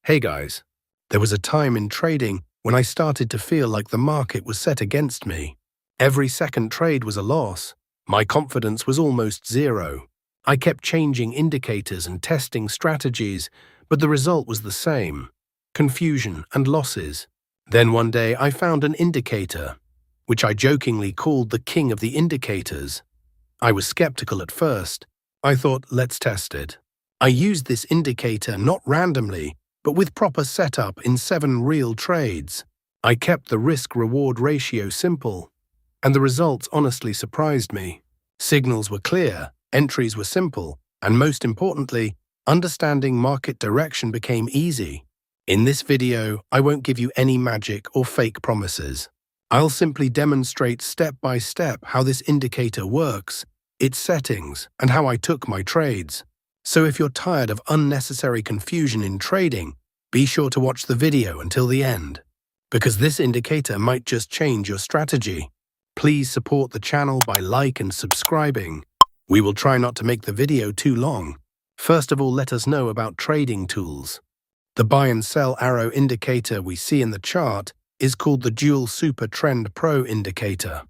Hey guys, there was a time in trading when I started to feel like the market was set against me. Every second trade was a loss. My confidence was almost zero. I kept changing indicators and testing strategies, but the result was the same: confusion and losses. Then one day I found an indicator, which I jokingly called the king of the indicators. I was skeptical at first. I thought, let's test it. I used this indicator not randomly, but with proper setup in 7 real trades. I kept the risk-reward ratio simple, and the results honestly surprised me. Signals were clear, entries were simple, and most importantly, understanding market direction became easy. In this video, I won't give you any magic or fake promises. I'll simply demonstrate step by step how this indicator works, its settings, and how I took my trades. So if you're tired of unnecessary confusion in trading, be sure to watch the video until the end, because this indicator might just change your strategy. Please support the channel by liking and subscribing. We will try not to make the video too long. First of all, let us know about trading tools. The buy and sell arrow indicator we see in the chart is called the Dual Super Trend Pro indicator.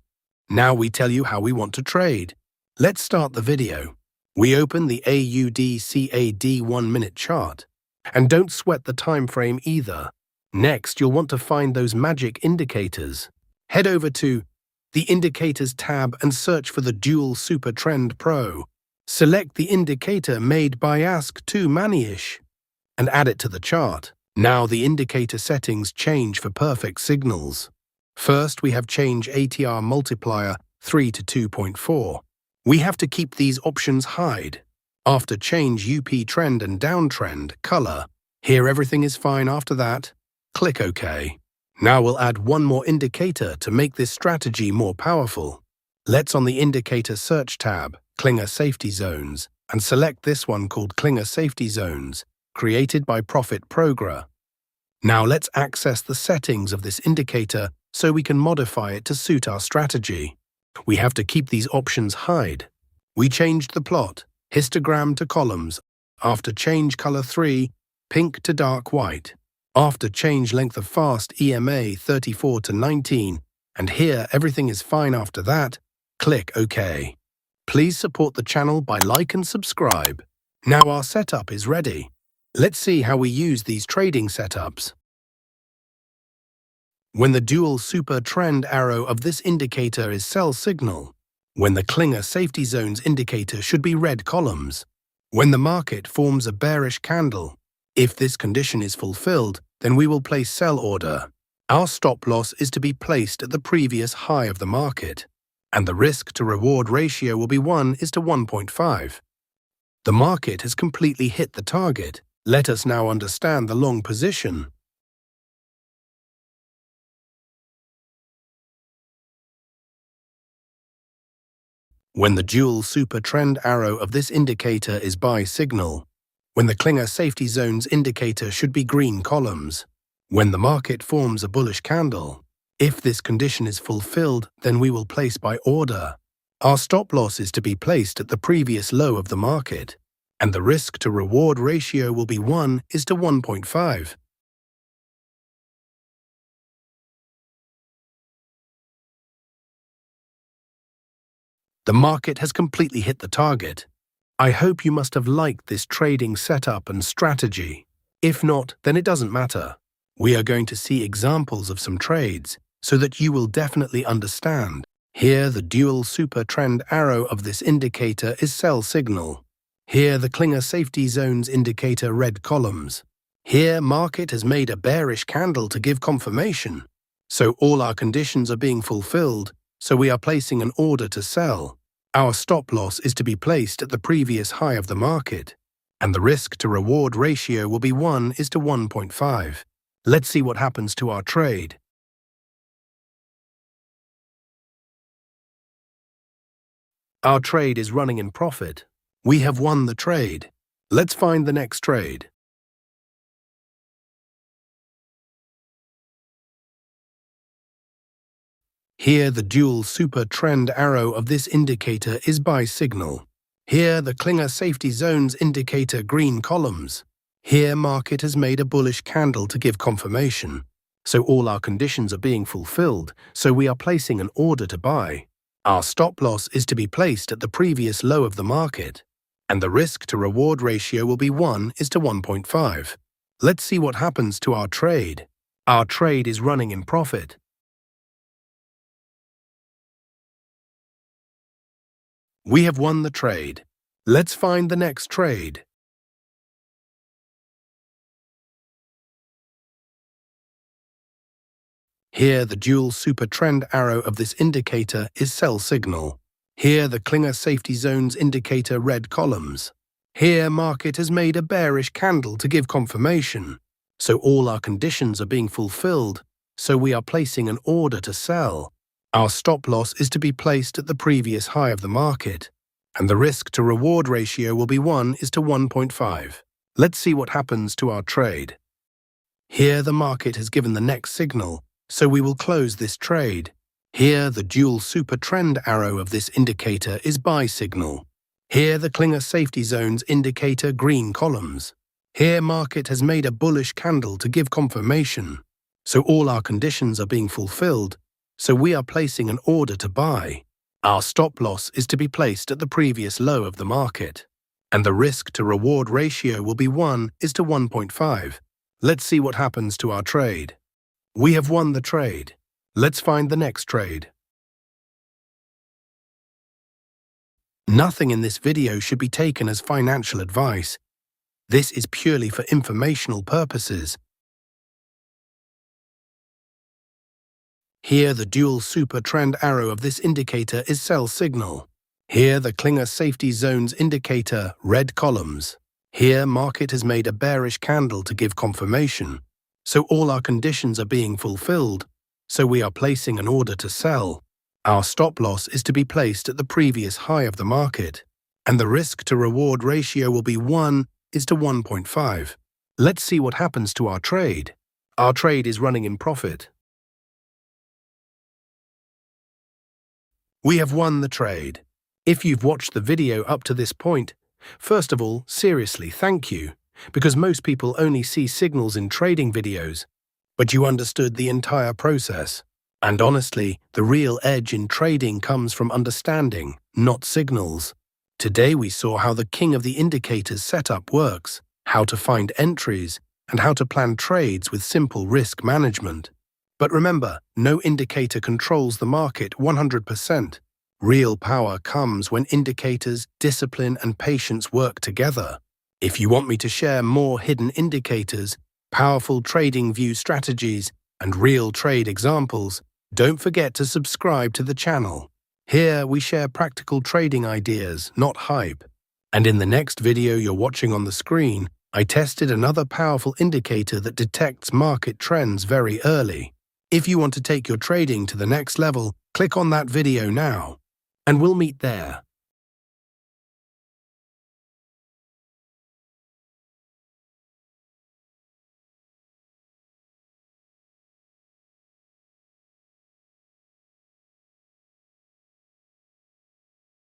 Now we tell you how we want to trade. Let's start the video. We open the AUD/CAD 1-minute chart. And don't sweat the time frame either. Next, you'll want to find those magic indicators. Head over to the Indicators tab and search for the Dual Super Trend Pro. Select the indicator made by Ask2Manish and add it to the chart. Now the indicator settings change for perfect signals. First, we have change ATR multiplier 3 to 2.4. We have to keep these options hide. After change UP trend and downtrend color. Here everything is fine after that. Click OK. Now we'll add one more indicator to make this strategy more powerful. Let's on the Indicator Search tab, Clinger Safety Zones, and select this one called Clinger Safety Zones, created by Profit Progra. Now let's access the settings of this indicator so we can modify it to suit our strategy. We have to keep these options hide. We changed the plot, histogram to columns, after change color 3, pink to dark white, after change length of fast EMA 34 to 19, and here everything is fine after that. Click OK. Please support the channel by like and subscribe. Now our setup is ready. Let's see how we use these trading setups. When the dual super trend arrow of this indicator is sell signal. When the Clinger Safety Zones indicator should be red columns. When the market forms a bearish candle. If this condition is fulfilled, then we will place sell order. Our stop loss is to be placed at the previous high of the market, and the risk to reward ratio will be 1:1.5. The market has completely hit the target. Let us now understand the long position. When the dual super trend arrow of this indicator is buy signal. When the Clinger Safety Zones indicator should be green columns. When the market forms a bullish candle. If this condition is fulfilled, then we will place by order. Our stop loss is to be placed at the previous low of the market, and the risk to reward ratio will be 1:1.5. The market has completely hit the target. I hope you must have liked this trading setup and strategy. If not, then it doesn't matter. We are going to see examples of some trades so that you will definitely understand. Here the dual super trend arrow of this indicator is sell signal. Here the Clinger Safety Zones indicator red columns. Here market has made a bearish candle to give confirmation. So all our conditions are being fulfilled. So we are placing an order to sell. Our stop loss is to be placed at the previous high of the market, and the risk to reward ratio will be 1:1.5. Let's see what happens to our trade. Our trade is running in profit. We have won the trade. Let's find the next trade. Here the dual super trend arrow of this indicator is buy signal. Here the Clinger Safety Zones indicator green columns. Here, market has made a bullish candle to give confirmation. So all our conditions are being fulfilled, so we are placing an order to buy. Our stop loss is to be placed at the previous low of the market, and the risk to reward ratio will be 1:1.5. Let's see what happens to our trade. Our trade is running in profit. We have won the trade. Let's find the next trade. Here, the dual super trend arrow of this indicator is sell signal. Here, the Klinger safety zones indicator red columns. Here, market has made a bearish candle to give confirmation. So all our conditions are being fulfilled, so we are placing an order to sell. Our stop loss is to be placed at the previous high of the market, and the risk to reward ratio will be 1:1.5. Let's see what happens to our trade. Here, the market has given the next signal, so we will close this trade. Here, the dual super trend arrow of this indicator is buy signal. Here, the Klinger safety zones indicator green columns. Here, market has made a bullish candle to give confirmation. So all our conditions are being fulfilled, so we are placing an order to buy. Our stop loss is to be placed at the previous low of the market, and the risk to reward ratio will be 1:1.5. Let's see what happens to our trade. We have won the trade. Let's find the next trade. Nothing in this video should be taken as financial advice. This is purely for informational purposes. Here, the dual super trend arrow of this indicator is sell signal. Here, the Klinger safety zones indicator red columns. Here, market has made a bearish candle to give confirmation. So all our conditions are being fulfilled, so we are placing an order to sell. Our stop loss is to be placed at the previous high of the market, and the risk to reward ratio will be 1:1.5. Let's see what happens to our trade. Our trade is running in profit. We have won the trade. If you've watched the video up to this point, first of all, seriously, thank you, because most people only see signals in trading videos, but you understood the entire process. And honestly, the real edge in trading comes from understanding, not signals. Today we saw how the king of the indicators setup works, how to find entries, and how to plan trades with simple risk management. But remember, no indicator controls the market 100%. Real power comes when indicators, discipline, and patience work together. If you want me to share more hidden indicators, powerful Tradingview strategies, and real trade examples, don't forget to subscribe to the channel. Here we share practical trading ideas, not hype. And in the next video you're watching on the screen, I tested another powerful indicator that detects market trends very early. If you want to take your trading to the next level, click on that video now, and we'll meet there.